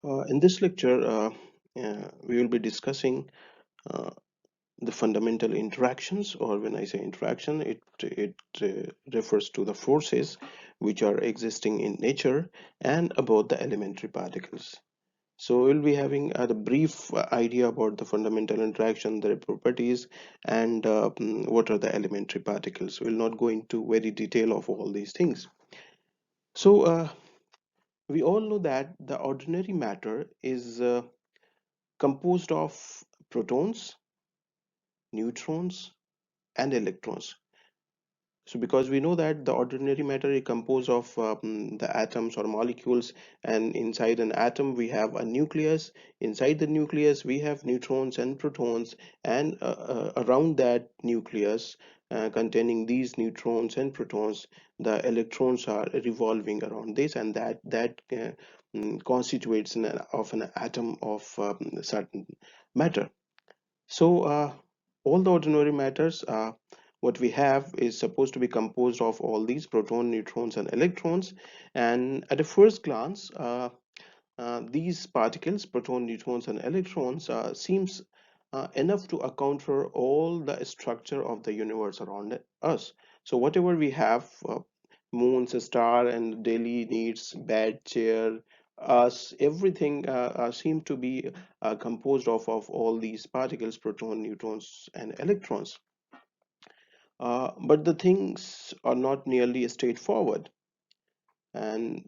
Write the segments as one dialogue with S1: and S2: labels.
S1: In this lecture, we will be discussing uh, the fundamental interactions, or when I say interaction, it refers to the forces which are existing in nature and about the elementary particles. So we'll be having a brief idea about the fundamental interaction, their properties, and what are the elementary particles. We'll not go into very detail of all these things. So we all know that the ordinary matter is composed of protons, neutrons, and electrons. So because we know that the ordinary matter is composed of the atoms or molecules, and inside an atom we have a nucleus. Inside the nucleus we have neutrons and protons, and around that nucleus containing these neutrons and protons, the electrons are revolving around this, and that constitutes of an atom of certain matter. So all the ordinary matters, what we have is supposed to be composed of all these proton, neutrons, and electrons. And at a first glance, these particles, proton, neutrons, and electrons, seems enough to account for all the structure of the universe around us. So whatever we have, moons, a star, and daily needs, bed, chair, us, everything seem to be composed of all these particles, proton, neutrons, and electrons. But the things are not nearly straightforward, and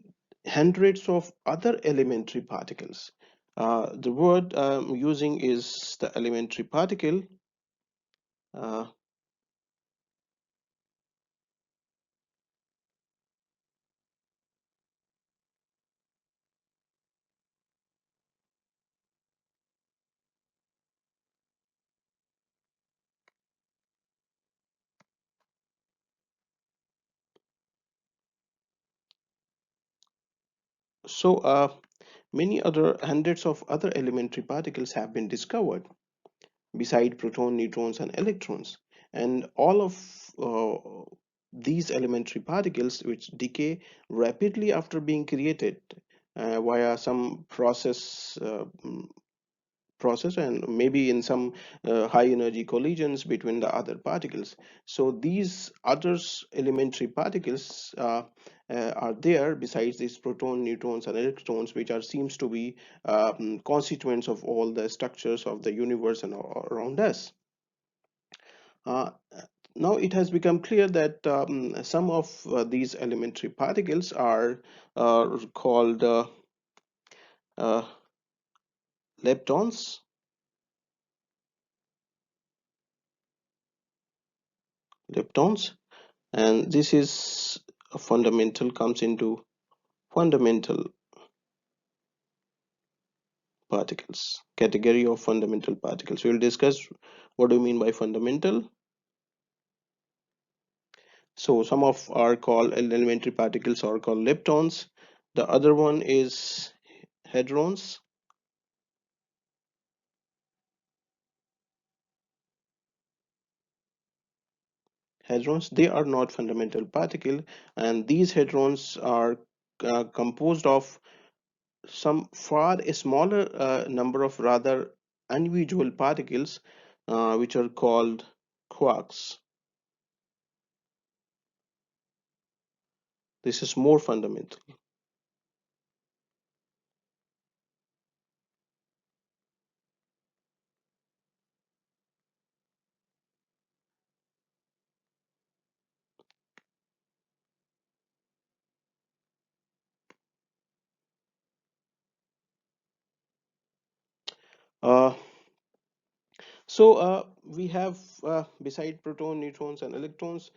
S1: hundreds of other elementary particles. The word I'm using is the elementary particle. Uh, so many other hundreds of other elementary particles have been discovered beside proton, neutrons, and electrons, and all of these elementary particles which decay rapidly after being created via some process and maybe in some high energy collisions between the other particles. So these others elementary particles are there besides these proton, neutrons, and electrons, which are seems to be constituents of all the structures of the universe and around us. uh, Now it has become clear that some of these elementary particles are called uh, leptons, leptons, and this is a fundamental comes into fundamental particles, category of fundamental particles. We'll discuss what do you mean by fundamental. So some of are called elementary particles are called leptons. The other one is hadrons. Hadrons, they are not fundamental particle, and these hadrons are composed of some far smaller number of rather unusual particles, which are called quarks. This is more fundamental. Uh, so we have beside proton, neutrons, and electrons,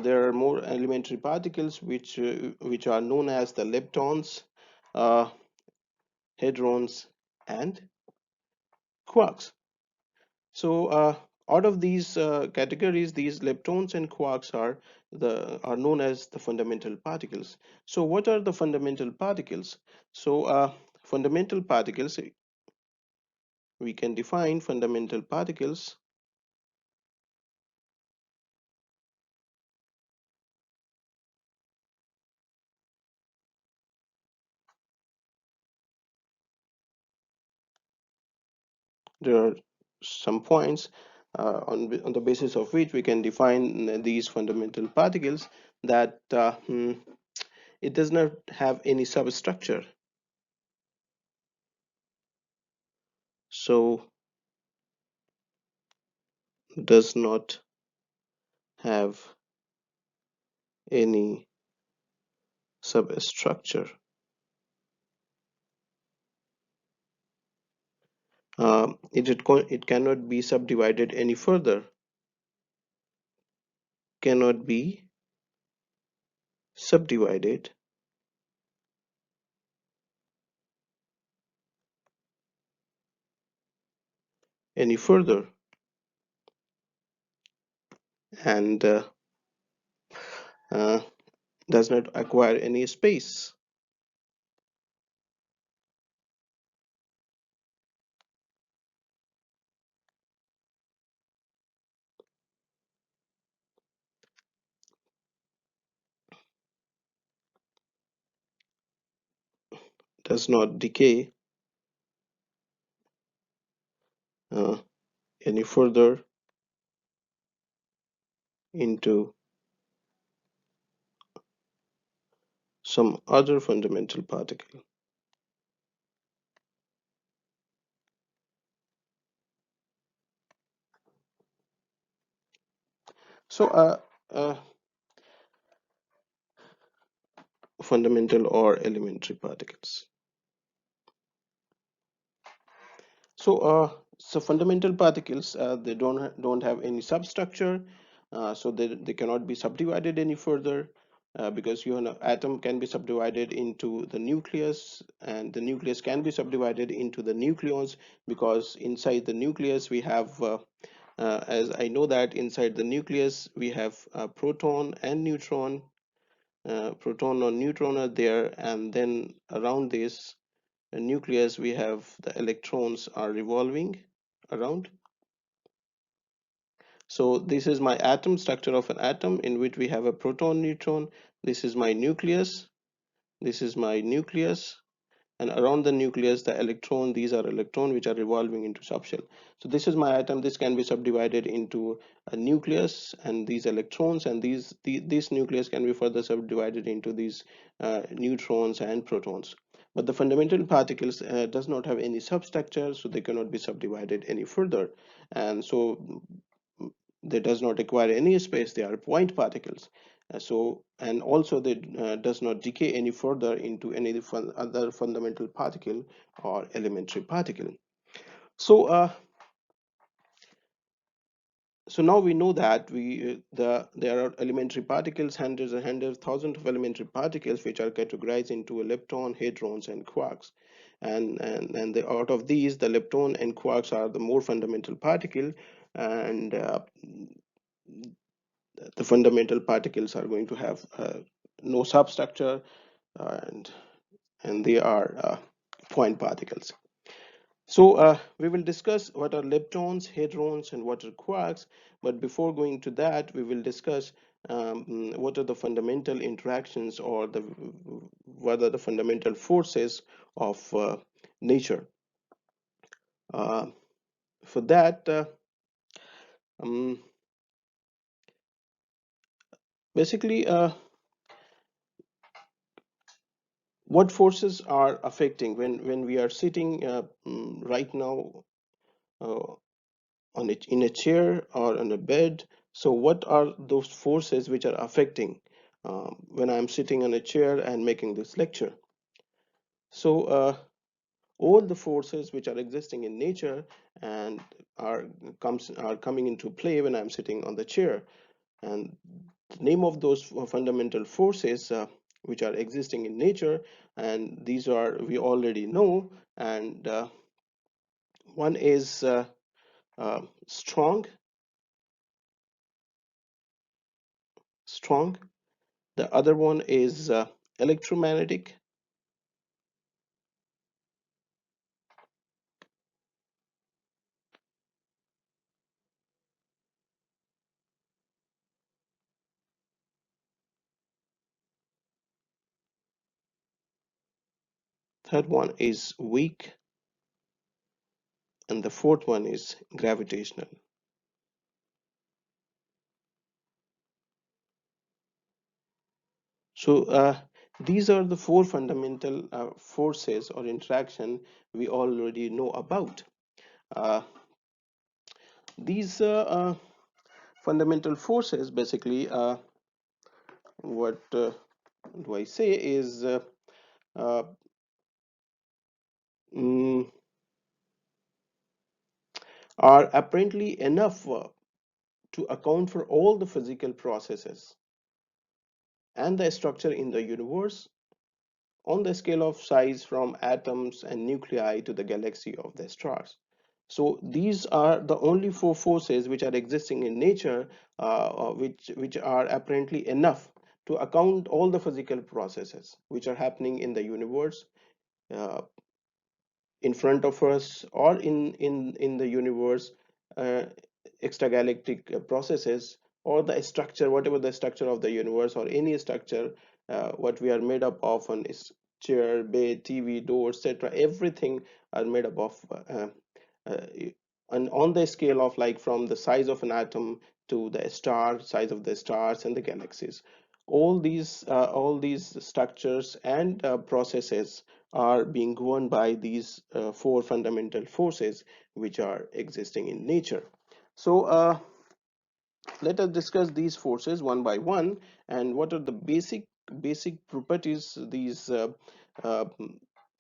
S1: there are more elementary particles which are known as the leptons, uh, hadrons, and quarks. So out of these categories, these leptons and quarks are known as the fundamental particles. So what are the fundamental particles? So fundamental particles, we can define fundamental particles There are some points on the basis of which we can define these fundamental particles, that it does not have any substructure. So does not have any substructure. It cannot be subdivided any further. Cannot be subdivided any further, and uh, does not acquire any space. Does not decay uh, any further into some other fundamental particle. So uh, fundamental or elementary particles. So fundamental particles, they don't have any substructure, so they cannot be subdivided any further, because atom can be subdivided into the nucleus, and the nucleus can be subdivided into the nucleons, because inside the nucleus we have, as I know that inside the nucleus we have proton and neutron. Proton or neutron are there, and then around this nucleus we have the electrons are revolving around. So this is my atom structure of an atom, in which we have a proton, neutron. This is my nucleus. This is my nucleus, and around the nucleus the electron, these are electrons which are revolving into subshell. So this is my atom. This can be subdivided into a nucleus and these electrons, and this nucleus can be further subdivided into these neutrons and protons. But the fundamental particles does not have any substructure, so they cannot be subdivided any further, and so they does not require any space. They are point particles. And also they does not decay any further into any other fundamental particle or elementary particle. So so now we know that there are elementary particles, hundreds and hundreds, thousands of elementary particles, which are categorized into lepton, hadrons, and quarks. Out of these, the lepton and quarks are the more fundamental particle, and the fundamental particles are going to have no substructure, and they are point particles. So we will discuss what are leptons, hadrons, and what are quarks. But before going to that, we will discuss what are the fundamental interactions, or what are the fundamental forces of nature. Uh, for that, um, basically, what forces are affecting when we are sitting right now uh, in a chair or on a bed. So what are those forces which are affecting when I'm sitting on a chair and making this lecture? So all the forces which are existing in nature and are coming into play when I'm sitting on the chair, and the name of those fundamental forces which are existing in nature, and these are we already know, and one is strong. Strong. The other one is electromagnetic. Third one is weak. and the fourth one is gravitational. So these are the four fundamental forces or interaction we already know about. Uh, these fundamental forces basically, what do I say is uh, mm, are apparently enough to account for all the physical processes and the structure in the universe on the scale of size from atoms and nuclei to the galaxy of the stars. So these are the only four forces which are existing in nature, which are apparently enough to account all the physical processes which are happening in the universe, uh, in front of us or in the universe, uh, extragalactic processes, or the structure, whatever the structure of the universe or any structure, what we are made up of on is chair, bed, TV, door, etc. Everything are made up of uh, and on the scale of like from the size of an atom to the star size of the stars and the galaxies. All these structures and processes are being governed by these four fundamental forces which are existing in nature. So let us discuss these forces one by one, and what are the basic properties these uh,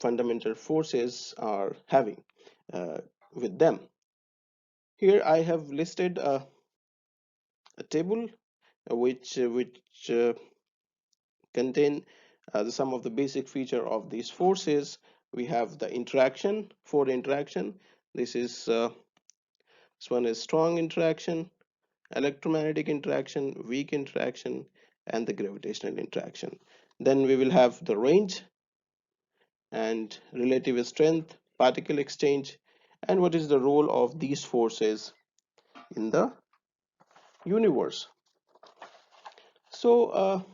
S1: fundamental forces are having uh, with them. Here I have listed a table which contain some of the basic feature of these forces. We have the interaction, four interaction. This one is strong interaction, electromagnetic interaction, weak interaction, and the gravitational interaction. Then we will have the range and relative strength, particle exchange, and what is the role of these forces in the universe. So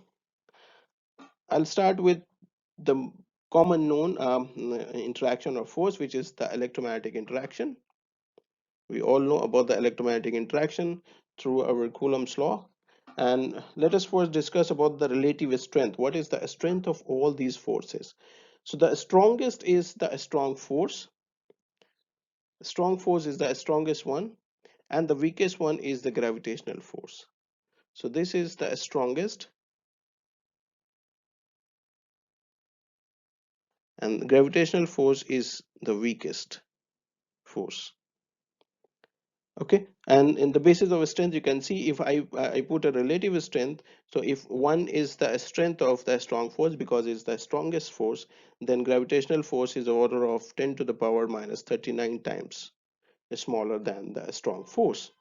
S1: I'll start with the common known interaction or force, which is the electromagnetic interaction. We all know about the electromagnetic interaction through our Coulomb's law. And let us first discuss about the relative strength. What is the strength of all these forces? So the strongest is the strong force. Strong force is the strongest one, and the weakest one is the gravitational force. So this is the strongest, and the gravitational force is the weakest force. Okay, and in the basis of strength, you can see if I put a relative strength. So if one is the strength of the strong force because it's the strongest force, then gravitational force is the order of 10 to the power minus 39 times smaller than the strong force.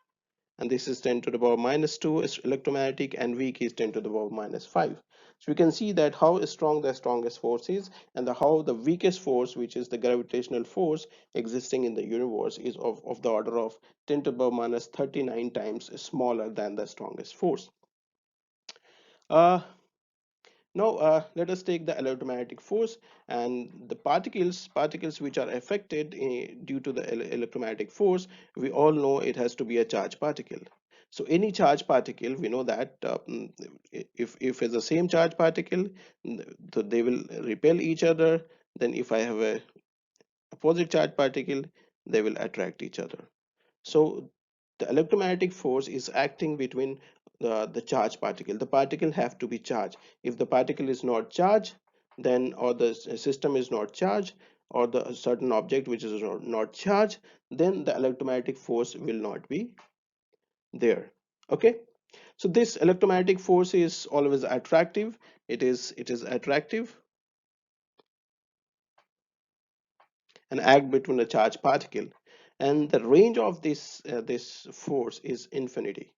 S1: And this is 10 to the power minus 2 is electromagnetic, and weak is 10 to the power minus 5. So we can see that how strong the strongest force is, and how the weakest force, which is the gravitational force existing in the universe, is of the order of 10 to the power minus 39 times smaller than the strongest force. uh, Now let us take the electromagnetic force and the particles which are affected due to the electromagnetic force. We all know it has to be a charged particle. So any charged particle, we know that if it's the same charged particle, so they will repel each other. Then if I have a opposite charged particle, they will attract each other. So the electromagnetic force is acting between the charged particle. The particle have to be charged. If the particle is not charged, then or the system is not charged, or the certain object which is not charged, then the electromagnetic force will not be there. Okay, so this electromagnetic force is always attractive. It is attractive and act between a charged particle, and the range of this force is infinity,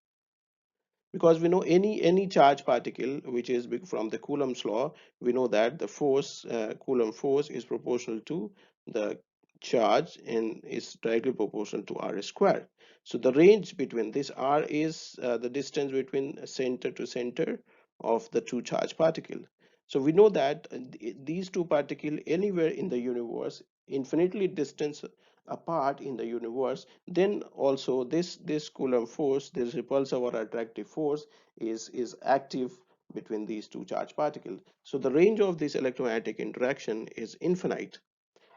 S1: because we know any charged particle which is from the Coulomb's law. We know that the force, Coulomb force, is proportional to the charge and is directly proportional to r square. So the range between this r is the distance between center to center of the two charged particle. So we know that these two particles anywhere in the universe infinitely distance apart in the universe, then also this Coulomb force, this repulsive or attractive force, is active between these two charged particles. So the range of this electromagnetic interaction is infinite.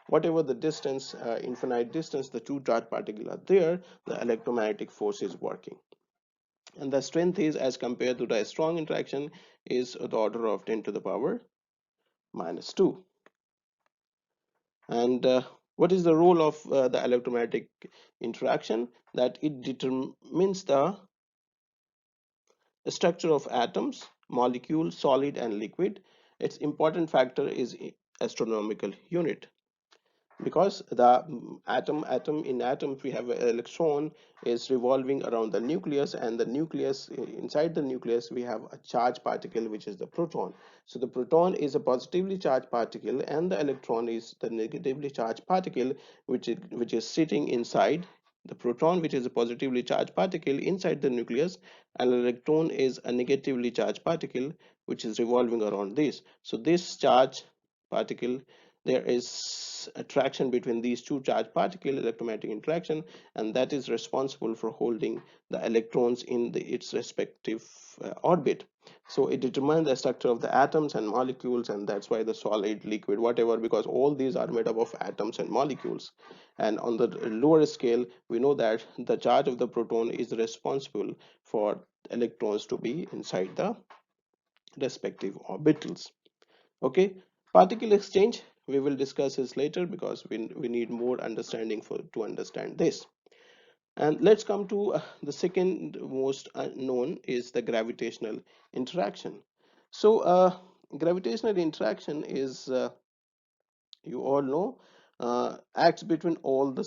S1: Whatever the distance, infinite distance, the two charged particles are there, the electromagnetic force is working. And the strength is, as compared to the strong interaction, is the order of 10 to the power minus 2. And what is the role of the electromagnetic interaction? That it determines the structure of atoms, molecules, solid and liquid. Its important factor is astronomical unit, because the atom in atoms we have an electron is revolving around the nucleus, and the nucleus, inside the nucleus we have a charged particle, which is the proton. So the proton is a positively charged particle and the electron is the negatively charged particle, which is sitting inside the proton, which is a positively charged particle inside the nucleus, and electron is a negatively charged particle which is revolving around this. So this charge particle, there is attraction between these two charged particles, electromagnetic interaction, and that is responsible for holding the electrons in its respective orbit. So it determines the structure of the atoms and molecules, and that's why the solid, liquid, whatever, because all these are made up of atoms and molecules. And on the lower scale, we know that the charge of the proton is responsible for electrons to be inside the respective orbitals. Okay, particle exchange, we will discuss this later, because we need more understanding to understand this. And let's come to the second most known is the gravitational interaction. So gravitational interaction is, you all know, acts between all the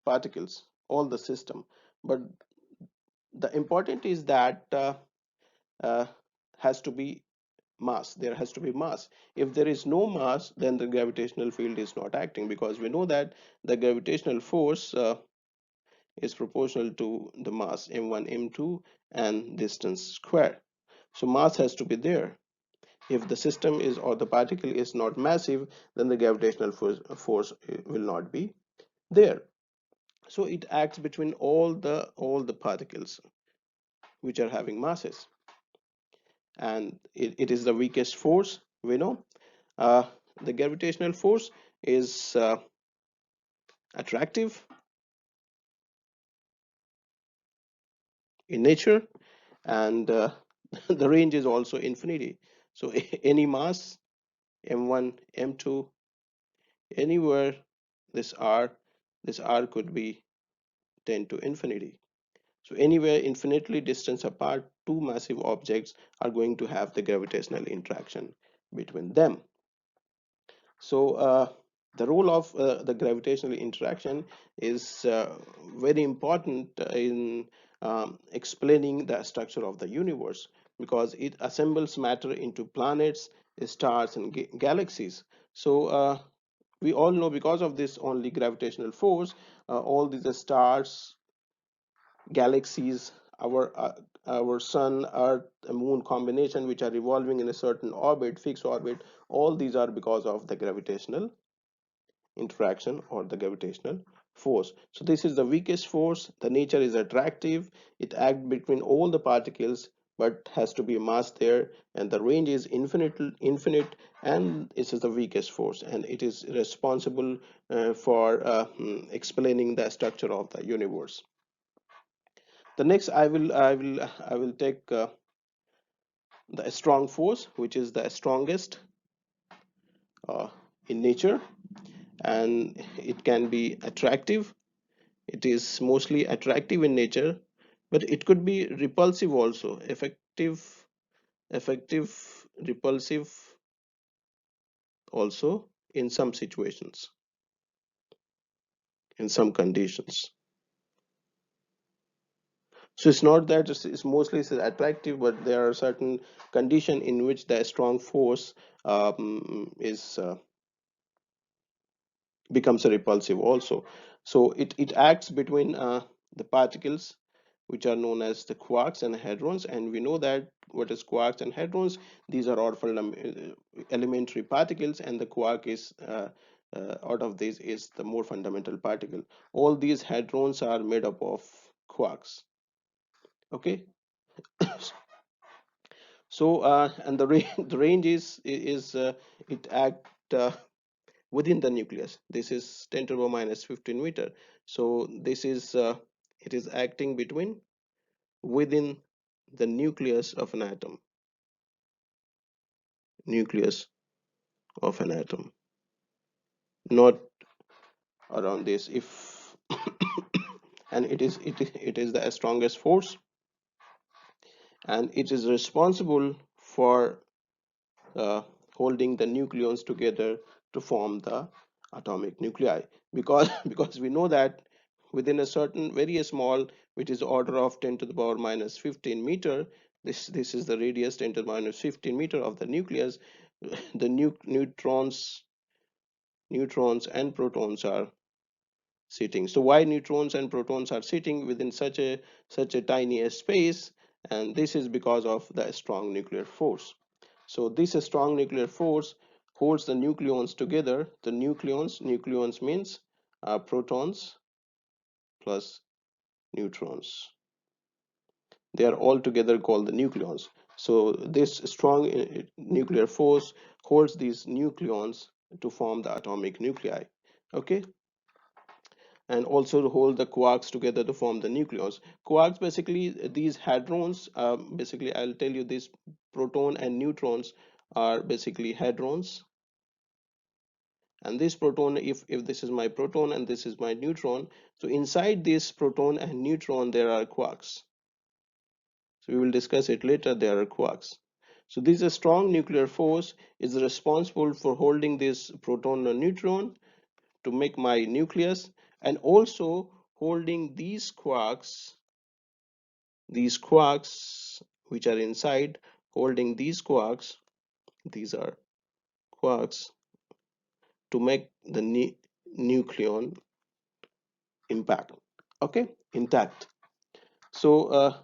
S1: particles, all the system. But the important is that uh, has to be mass, there has to be mass. If there is no mass, then the gravitational field is not acting, because we know that the gravitational force is proportional to the mass m1 m2 and distance square. So mass has to be there. If the system is, or the particle is not massive, then the gravitational force will not be there. So it acts between all the particles which are having masses, and it is the weakest force, we know. uh, the gravitational force is attractive in nature, and the range is also infinity. So any mass, m1 m2, anywhere, this r this r could be 10 to infinity. So anywhere infinitely distance apart, two massive objects are going to have the gravitational interaction between them. So the role of the gravitational interaction is very important in explaining the structure of the universe, because it assembles matter into planets, stars, and galaxies. So we all know, because of this only gravitational force, all these stars, galaxies, our sun, earth, moon combination, which are revolving in a certain orbit, fixed orbit, all these are because of the gravitational interaction or the gravitational force. So this is the weakest force. The nature is attractive. It acts between all the particles, but has to be a mass there, and the range is infinite, and this is the weakest force, and it is responsible for explaining the structure of the universe. The next, I will take the strong force, which is the strongest uh, in nature, and it can be attractive. It is mostly attractive in nature, but it could be repulsive also. Effective, repulsive also in some situations, in some conditions. So it's not that it's mostly it's attractive, but there are certain condition in which the strong force is becomes a repulsive also. So it acts between the particles, which are known as the quarks and hadrons, and we know that what is quarks and hadrons. These are orbital elementary particles, and the quark is out of this is the more fundamental particle. All these hadrons are made up of quarks. Okay. So and the range the range is it act within the nucleus. This is 10 to the power minus 15 meter. So this is it is acting between within the nucleus of an atom. Nucleus of an atom, not around this. If and it is the strongest force, and it is responsible for uh, holding the nucleons together to form the atomic nuclei, because because we know that within a certain very small, which is order of 10 to the power minus 15 meter, this is the radius 10 to the minus 15 meter of the nucleus. The neutrons and protons are sitting. So why neutrons and protons are sitting within such a tiny space? And this is because of the strong nuclear force. So this strong nuclear force holds the nucleons together. The nucleons means protons plus neutrons. They are all together called the nucleons. So this strong nuclear force holds these nucleons to form the atomic nuclei. Okay. And also to hold the quarks together to form the nucleons. Quarks, basically these hadrons, basically I'll tell you, this proton and neutrons are basically hadrons. And this proton, if this is my proton and this is my neutron, so inside this proton and neutron there are quarks. So we will discuss it later. There are quarks. So this strong nuclear force is responsible for holding this proton and neutron to make my nucleus, and also holding these quarks which are inside, holding these quarks, these are quarks, to make the nucleon impact, okay, intact. So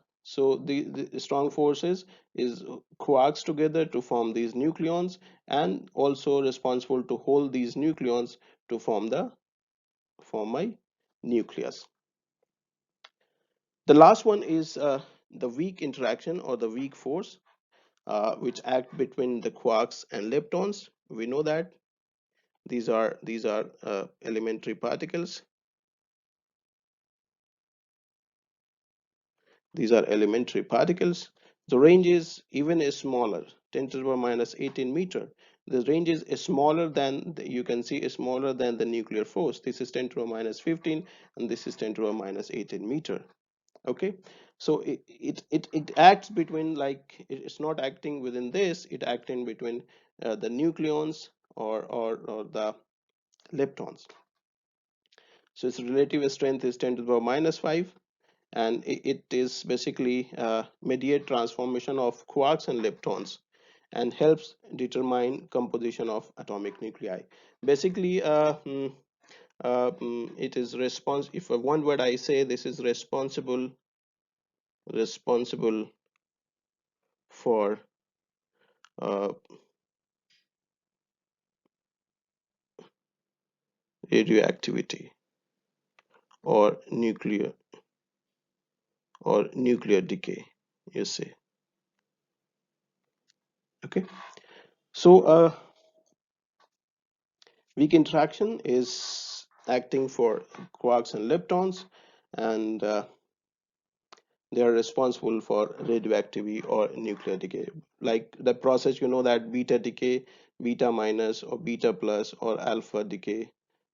S1: the strong forces is quarks together to form these nucleons, and also responsible to hold these nucleons to form my nucleus. The last one is the weak interaction or the weak force, which act between the quarks and leptons. We know that these are elementary particles. These are elementary particles. The range is even smaller, 10 to the power minus 18 meter. The range is smaller than you can see is smaller than the nuclear force. This is 10 to the power minus 15, and this is 10 to the power minus 18 meter. Okay, so it acts between, like, it's not acting within this, it acting between the nucleons or the leptons. So its relative strength is 10 to the power minus 5, and it is basically mediate transformation of quarks and leptons, and helps determine composition of atomic nuclei. Basically it is if one word I say, this is responsible for uh, radioactivity or nuclear decay, you say. Okay. So weak interaction is acting for quarks and leptons, and they are responsible for radioactivity or nuclear decay. Like the process, you know, that beta decay, beta minus or beta plus or alpha decay,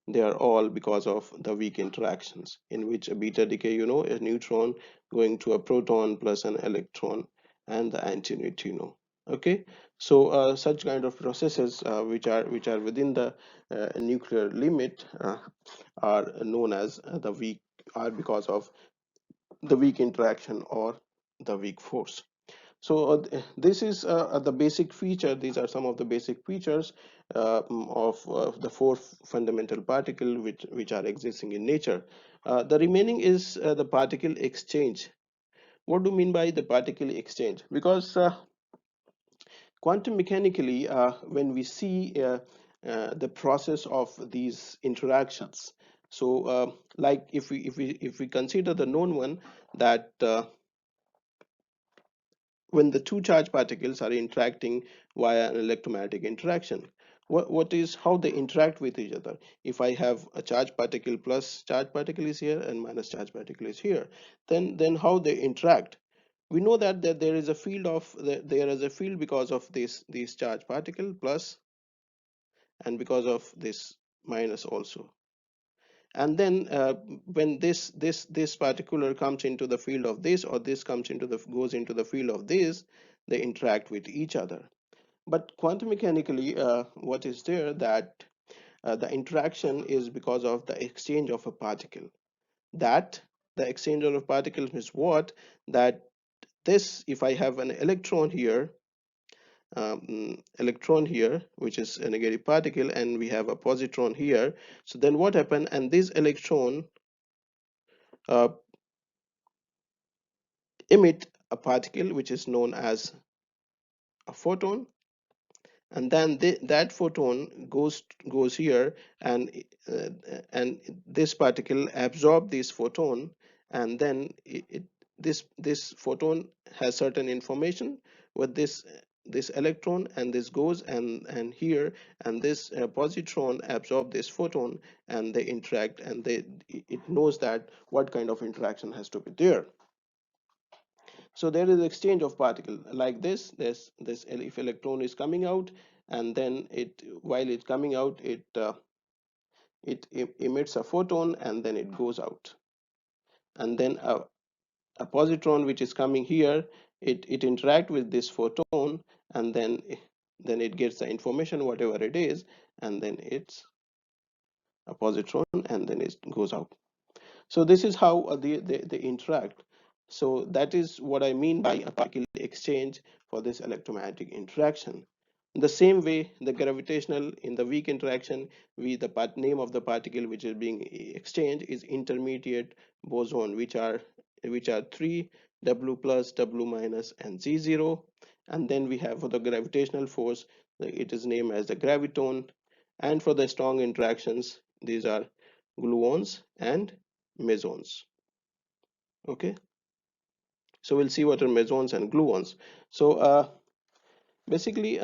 S1: they are all because of the weak interactions, in which a beta decay, you know, a neutron going to a proton plus an electron and the antineutrino. Okay. So such kind of processes which are within the nuclear limit are known as the weak, are because of the weak interaction or the weak force. So this is the basic feature. These are some of the basic features of the four fundamental particle which are existing in nature. The remaining is the particle exchange. What do you mean by the particle exchange? Because quantum mechanically, when we see the process of these interactions. So like if we consider the known one, that when the two charged particles are interacting via an electromagnetic interaction, what is how they interact with each other. If I have a charged particle, plus charged particle is here and minus charged particle is here, then how they interact. We know that there is a field of there is a field because of this charged particle plus, and because of this minus also. And then when this particular comes into the field of this, or this comes into the goes into the field of this, they interact with each other. But quantum mechanically, what is there, that the interaction is because of the exchange of a particle. That the exchange of particles means what? That this, if I have an electron here, which is a negative particle, and we have a positron here, so then what happened, and this electron uh, emit a particle which is known as a photon, and then that photon goes here, and uh, and this particle absorb this photon, and then this photon has certain information with this electron, and this goes and here, and this positron absorb this photon, and they interact, and it knows that what kind of interaction has to be there. So there is exchange of particle like this if electron is coming out, and then it while it's coming out, it emits a photon, and then it goes out, and then a positron which is coming here, it interact with this photon, and then it gets the information whatever it is, and then it's a positron, and then it goes out. So this is how they interact. So that is what I mean by a particle exchange for this electromagnetic interaction. In the same way, the gravitational, in the weak interaction, the name of the particle which is being exchanged is intermediate boson, which are three, W plus, W minus, and Z0. And then we have for the gravitational force, it is named as the graviton. And for the strong interactions, these are gluons and mesons. Okay, so we'll see what are mesons and gluons. So basically,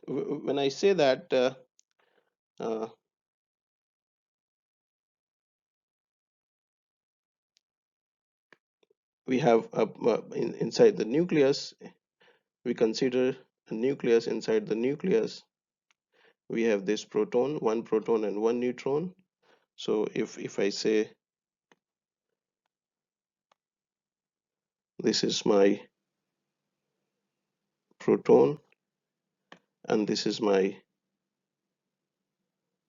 S1: when I say that uh, we have inside the nucleus, we consider a nucleus. Inside the nucleus, we have this proton, one proton and one neutron. So if I say this is my proton and this is my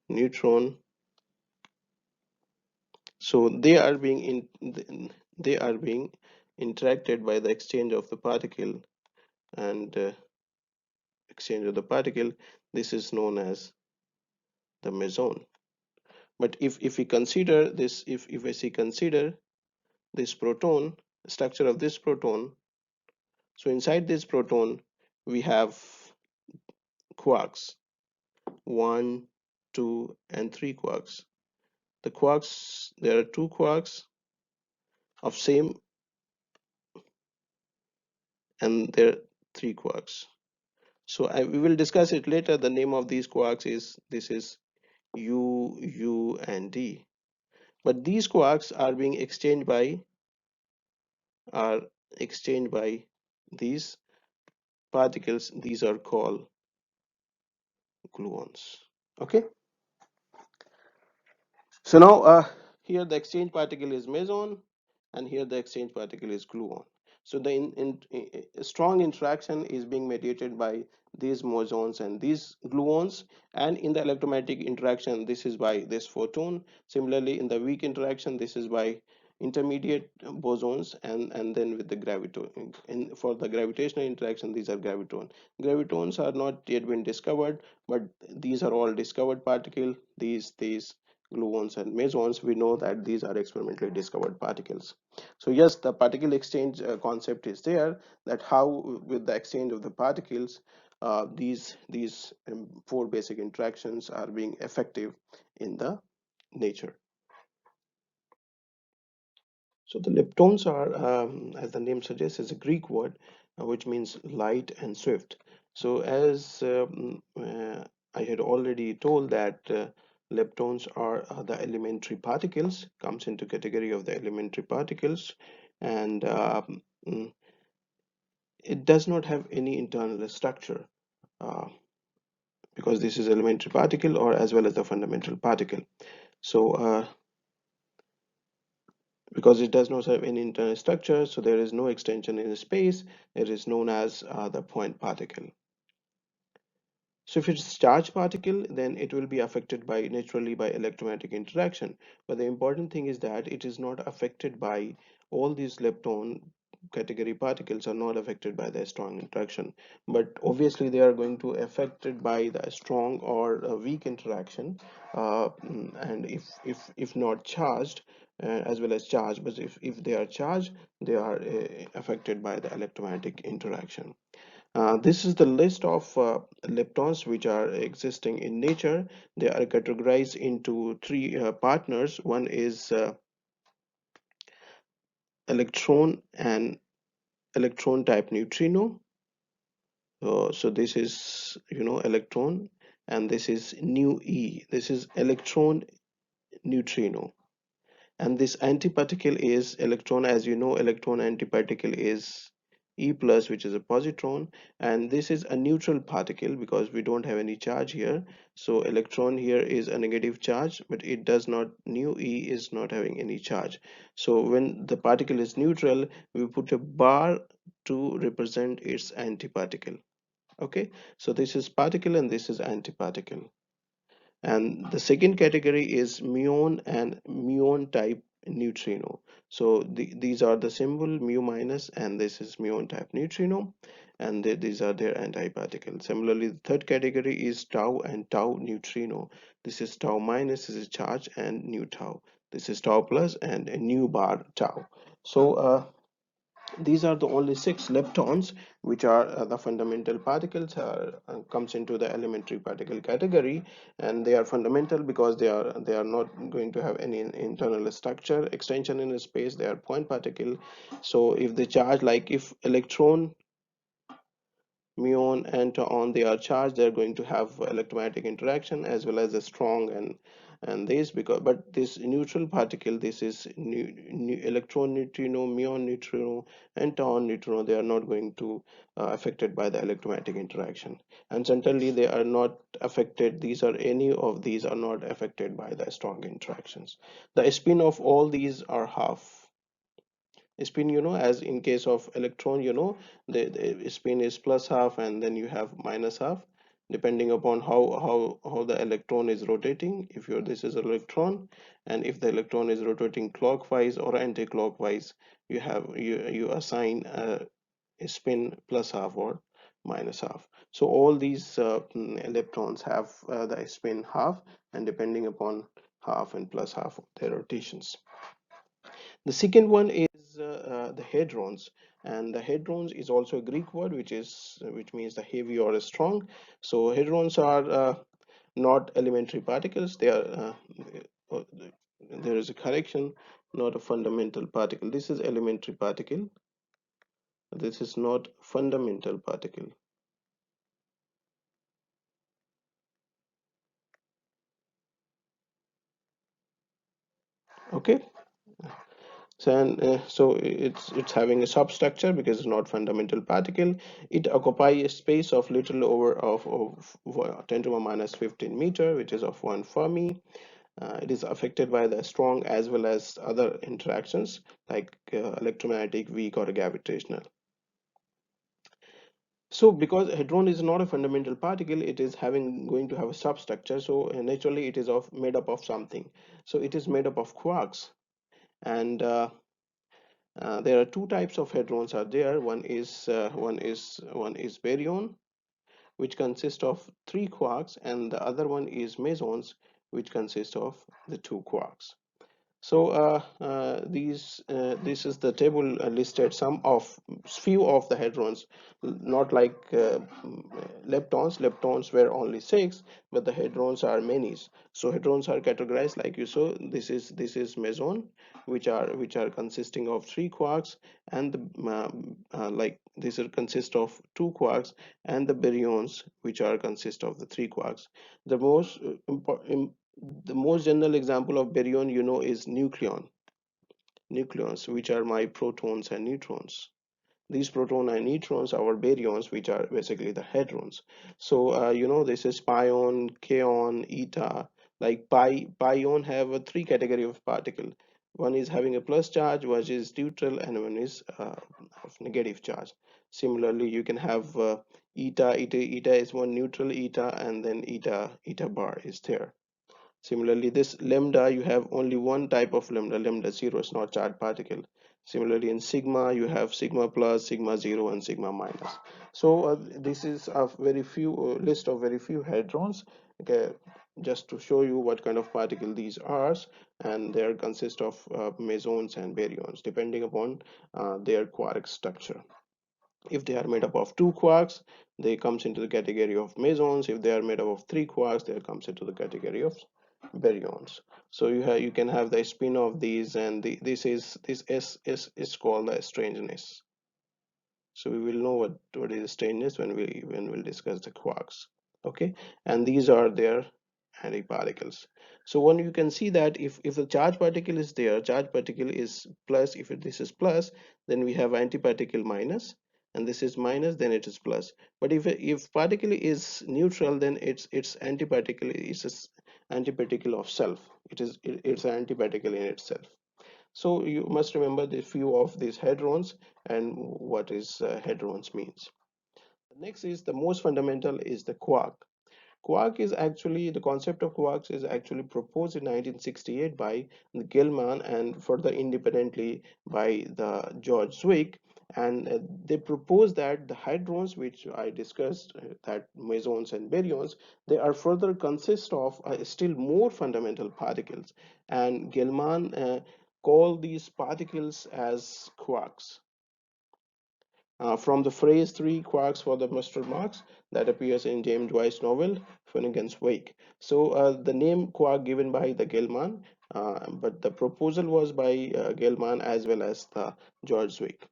S1: neutron, so they are being interacted by the exchange of the particle, and exchange of the particle, this is known as the meson. But if we consider this, if I say consider this proton, structure of this proton, so inside this proton we have quarks, 1, 2, and 3 quarks. The quarks, there are two quarks of same, and there are three quarks. So we will discuss it later. The name of these quarks is, this is U, and D. But these quarks are exchanged by these particles. These are called gluons. Okay. So now here the exchange particle is meson, and here the exchange particle is gluon. So the strong interaction is being mediated by these mesons and these gluons, and in the electromagnetic interaction, this is by this photon. Similarly, in the weak interaction, this is by intermediate bosons, and then with the graviton. For the gravitational interaction, these are graviton. Gravitons are not yet been discovered, but these are all discovered particle. These gluons and mesons, we know that these are experimentally discovered particles. So yes, the particle exchange concept is there, that how with the exchange of the particles, these four basic interactions are being effective in the nature. So the leptons are, as the name suggests, is a Greek word which means light and swift. So as I had already told that leptons are the elementary particles, comes into category of the elementary particles, and mm, it does not have any internal structure, uh, because this is elementary particle or as well as the fundamental particle. So because it does not have any internal structure, so there is no extension in space. It is known as the point particle. So if it's charged particle, then it will be affected by naturally by electromagnetic interaction. But the important thing is that it is not affected by all these lepton category particles are not affected by the strong interaction. But obviously they are going to affected by the strong or weak interaction. And if not charged, as well as charged, but if they are charged, they are affected by the electromagnetic interaction. This is the list of leptons which are existing in nature. They are categorized into three partners. One is electron and electron type neutrino. So this is, electron, and this is nu e. This is electron neutrino. And this antiparticle is electron. As you know, electron antiparticle is E plus, which is a positron, and this is a neutral particle because we don't have any charge here. So electron here is a negative charge, but it does not, nu E is not having any charge. So when the particle is neutral, we put a bar to represent its antiparticle. Okay, so this is particle and this is antiparticle. And the second category is muon and muon type neutrino. So these are the symbol mu minus, and this is muon type neutrino, and these are their antiparticles. Similarly, the third category is tau and tau neutrino. This is tau minus, this is charge, and nu tau. This is tau plus and a nu bar tau. So these are the only six leptons which are the fundamental particles, comes into the elementary particle category, and they are fundamental because they are not going to have any internal structure extension in space. They are point particle. So if the charge, like if electron, muon, and on they are charged, they're going to have electromagnetic interaction as well as a strong and this, because but this neutral particle, this is electron neutrino, muon neutrino, and tau neutrino, they are not going to affected by the electromagnetic interaction. And certainly they are not affected, these are any of these are not affected by the strong interactions. The spin of all these are half. Spin, as in case of electron, the spin is plus half, and then you have minus half, depending upon how the electron is rotating. If you're this is electron, and if the electron is rotating clockwise or anti-clockwise, you assign a spin plus half or minus half. So all these electrons have the spin half, and depending upon half and plus half of their rotations. The second one is the hadrons, and the hadrons is also a Greek word which means the heavy or strong. So hadrons are not elementary particles. They are uh, there is a correction, not a fundamental particle. This is elementary particle. This is not fundamental particle. Okay. So, it's having a substructure because it's not fundamental particle. It occupies a space of little over of 10 to the minus 15 meter, which is of 1 Fermi. It is affected by the strong as well as other interactions like electromagnetic, weak, or gravitational. So because hadron is not a fundamental particle, it is having going to have a substructure. So naturally it is of made up of something. So it is made up of quarks, and there are two types of hadrons are there. One is baryon, which consists of three quarks, and the other one is mesons, which consist of the two quarks. So this is the table listed some of few of the hadrons, not like leptons. Leptons were only six, but the hadrons are many. So hadrons are categorized like you saw. This is meson, which are consisting of three quarks, and the like this is consist of two quarks, and the baryons, which are consist of the three quarks. The most the most general example of baryon, is nucleons, which are my protons and neutrons. These proton and neutrons are baryons, which are basically the hadrons. So this is pion, kaon, eta. Like pion have a three category of particle. One is having a plus charge, one is neutral, and one is of negative charge. Similarly, you can have eta is one neutral eta, and then eta bar is there. Similarly, this lambda, you have only one type of lambda, lambda zero is not charged particle. Similarly, in sigma, you have sigma plus, sigma zero, and sigma minus. So this is a very few list of very few hadrons. Okay, just to show you what kind of particle these are, and they consist of mesons and baryons, depending upon their quark structure. If they are made up of two quarks, they comes into the category of mesons. If they are made up of three quarks, they comes into the category of baryons. So you can have the spin of these, and this is called the strangeness. So we will know what is strangeness when we'll discuss the quarks. Okay, and these are their antiparticles. So when you can see that if the charge particle is there, charge particle is plus. If this is plus, then we have antiparticle minus, and this is minus, then it is plus. But if particle is neutral, then it's antiparticle is antiparticle of self. It's an antiparticle in itself. So you must remember the few of these hadrons and what is hadrons means. Next is the most fundamental is the quark. Quark is actually the concept of quarks is actually proposed in 1968 by Gell-Mann and further independently by the George Zwick, and they propose that the hadrons which I discussed, that mesons and baryons, they are further consist of still more fundamental particles, and Gell-Mann call these particles as quarks. From the phrase three quarks for the mustard marks that appears in James Joyce's novel Finnegan's Wake. So the name quark given by the Gell-Mann, but the proposal was by Gell-Mann as well as the George Zwick.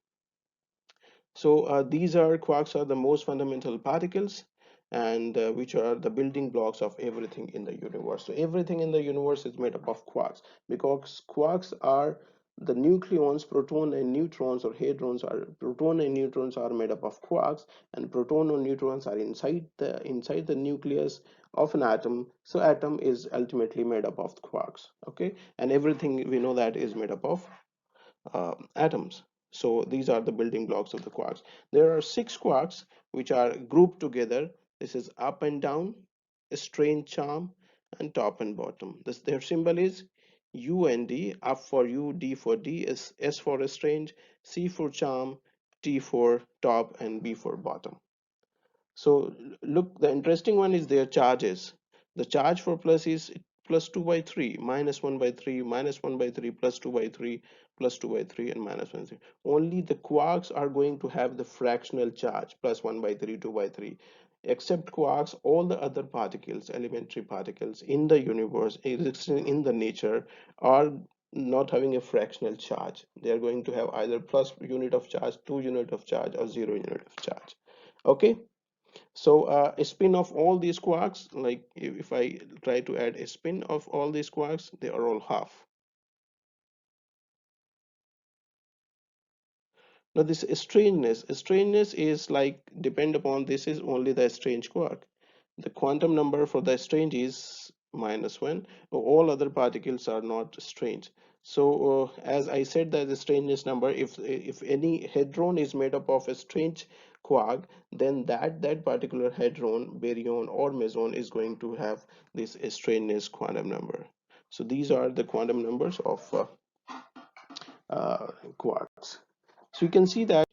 S1: So these are quarks are the most fundamental particles, and which are the building blocks of everything in the universe. So everything in the universe is made up of quarks, because quarks are the nucleons. Proton and neutrons or hadrons are proton and neutrons are made up of quarks, and proton or neutrons are inside the nucleus of an atom. So atom is ultimately made up of quarks. Okay, and everything we know that is made up of atoms. So these are the building blocks of the quarks. There are six quarks which are grouped together. This is up and down, strange charm, and top and bottom. Their symbol is U and D. Up for U, D for D, S for strange, C for charm, T for top, and B for bottom. So look, the interesting one is their charges. The charge for plus is plus 2 by 3, minus 1 by 3, minus 1 by 3, plus 2 by 3, plus 2 by 3, and minus 1 by 3. Only the quarks are going to have the fractional charge, plus 1 by 3, 2 by 3. Except quarks, all the other particles, elementary particles in the universe, existing in the nature, are not having a fractional charge. They are going to have either plus unit of charge, 2 unit of charge, or 0 unit of charge. Okay. So a spin of all these quarks, like if I try to add a spin of all these quarks, they are all half. Now this strangeness is like depend upon this is only the strange quark. The quantum number for the strange is -1. All other particles are not strange. So as I said that the strangeness number, if any hadron is made up of a strange quark, then that particular hadron, baryon or meson is going to have this strangeness quantum number. So these are the quantum numbers of quarks. So you can see that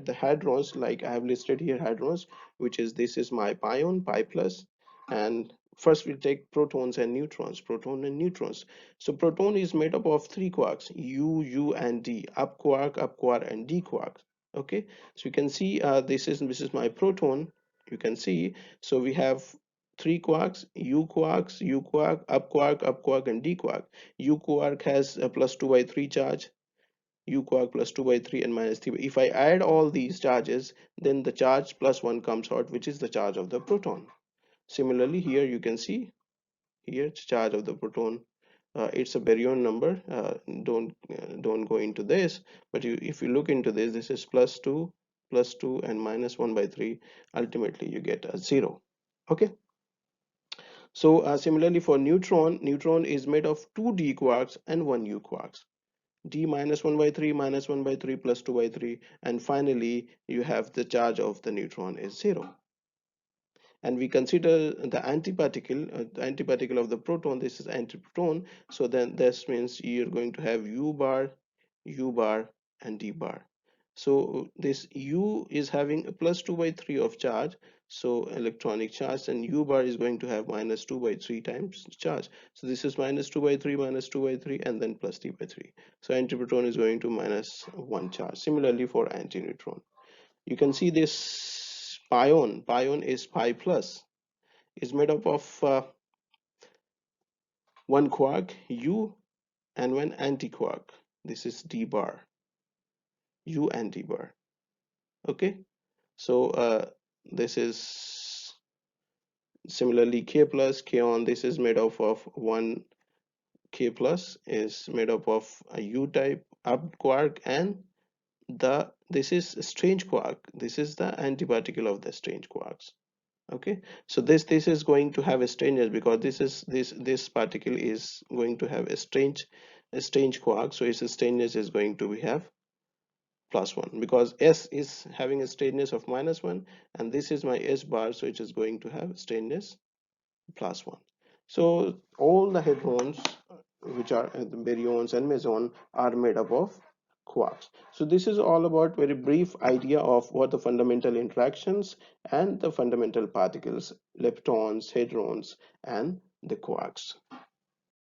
S1: the hadrons, like I have listed here hadrons, which is this is my pion pi plus, and first we take protons and neutrons, proton and neutrons. So proton is made up of three quarks, u and d, up quark and d quark. Okay, so you can see this is my proton, you can see. So we have three quarks, u quark, up quark and d quark. U quark has a plus 2 by 3 charge, u quark plus 2 by 3 and minus 3. If I add all these charges, then the charge plus 1 comes out, which is the charge of the proton. Similarly, here you can see, here charge of the proton, it's a baryon number. Don't go into this, but if you look into this, this is plus 2 and minus 1 by 3. Ultimately you get a 0. Okay, so similarly for neutron is made of two d quarks and one u quarks, d minus 1 by 3, minus 1 by 3, plus 2 by 3, and finally you have the charge of the neutron is 0. And we consider the antiparticle of the proton, this is antiproton. So then this means you're going to have u bar and d bar. So this u is having a plus 2 by 3 of charge, so electronic charge, and u bar is going to have minus 2 by 3 times charge. So this is minus 2 by 3, minus 2 by 3, and then plus 3 by 3. So antiproton is going to minus 1 charge. Similarly for antineutron, you can see this pion is pi plus, is made up of one quark u and one antiquark, this is d bar, u and d bar. Okay, so this is similarly k plus kaon, this is made up of one k plus is made up of a u type up quark, and this is strange quark, this is the antiparticle of the strange quarks. Okay, so this is going to have a strangeness, because this particle is going to have a strange quark, so its strangeness is going to have plus 1, because s is having a strangeness of minus 1, and this is my s bar, so it is going to have strangeness plus 1. So all the hadrons, which are the baryons and meson, are made up of quarks. So this is all about very brief idea of what the fundamental interactions and the fundamental particles, leptons, hadrons, and the quarks.